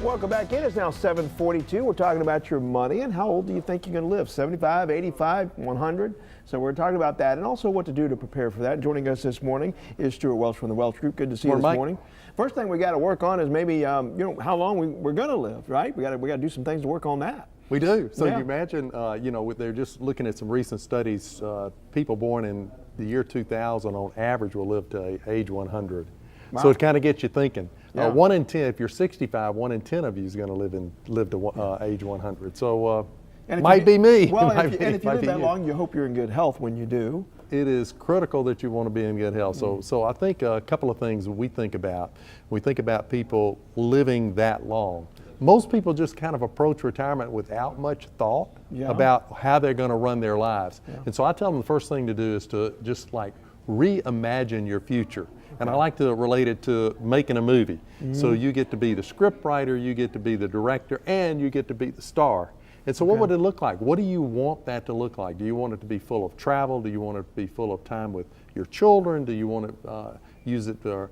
Welcome back in. It's now 7:42. We're talking about your money and how old do you think you're going to live? 75, 85, 100? So we're talking about that and also what to do to prepare for that. Joining us this morning is Stewart Welch from the Welch Group. Good to see you this morning. First thing we got to work on is maybe how long we're going to live, right? We got to do some things to work on that. We do. So Yeah. you imagine, they're just looking at some recent studies. People born in the year 2000 on average will live to age 100. Wow. So it kind of gets you thinking. Yeah. 1 in 10, if you're 65, 1 in 10 of you is going to live to age 100. So might be me. Well, Might if you live be that you. long, you hope you're in good health when you do. It is critical that you want to be in good health. So I think a couple of things we think about. We think about people living that long. Most people just kind of approach retirement without much thought about how they're going to run their lives. Yeah. And so I tell them the first thing to do is to just like reimagine your future. And I like to relate it to making a movie. So you get to be the script writer, you get to be the director, and you get to be the star. And so what would it look like? What do you want that to look like? Do you want it to be full of travel? Do you want it to be full of time with your children? Do you want to use it for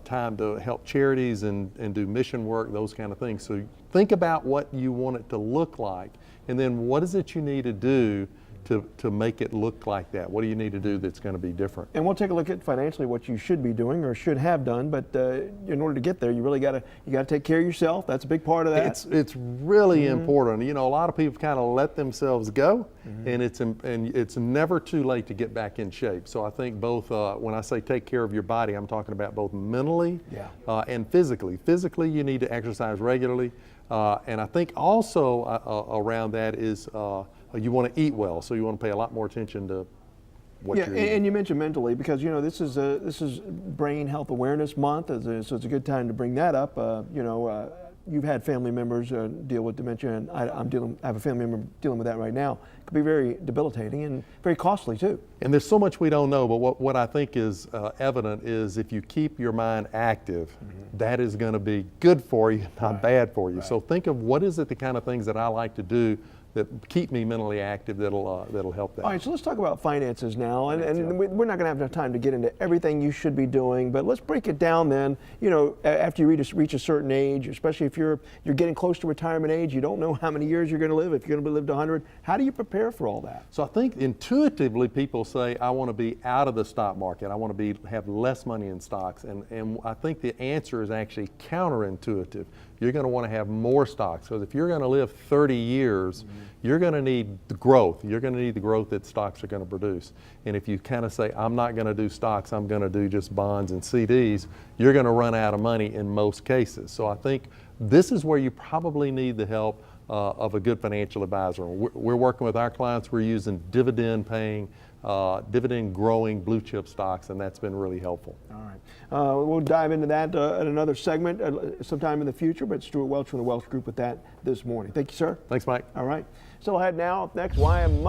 time to help charities and do mission work, those kind of things? So think about what you want it to look like, and then what is it you need to do to make it look like that? What do you need to do that's going to be different? And we'll take a look at financially what you should be doing or should have done, but in order to get there, you really got to take care of yourself. That's a big part of that. It's really important. You know, a lot of people kind of let themselves go, and it's never too late to get back in shape. So I think both when I say take care of your body, I'm talking about both mentally and physically. Physically, you need to exercise regularly, and I think also around that is you want to eat well, so you want to pay a lot more attention to what you're eating. And you mentioned mentally because this is Brain Health Awareness Month, so it's a good time to bring that up. You've had family members deal with dementia, and I have a family member dealing with that right now. It can be very debilitating and very costly too. And there's so much we don't know, but what I think is evident is if you keep your mind active, that is going to be good for you, not bad for you. So think of what is it the kind of things that I like to do that keep me mentally active that'll help that. All right, so let's talk about finances now, and we're not going to have enough time to get into everything you should be doing, but let's break it down then. After you reach a certain age, especially if you're getting close to retirement age, you don't know how many years you're going to live. If you're going to live to 100, how do you prepare for all that? So I think intuitively people say, I want to be out of the stock market. I want to have less money in stocks, and I think the answer is actually counterintuitive. You're going to want to have more stocks, because if you're going to live 30 years, you're going to need the growth. You're going to need the growth that stocks are going to produce. And if you kind of say, I'm not going to do stocks, I'm going to do just bonds and CDs, you're going to run out of money in most cases. So I think this is where you probably need the help of a good financial advisor. We're working with our clients, we're using dividend-paying, dividend-growing blue chip stocks, and that's been really helpful. All right. We'll dive into that in another segment sometime in the future, but Stewart Welch from the Welch Group with that this morning. Thank you, sir. Thanks, Mike. All right. Still ahead now. Up next, why I'm up.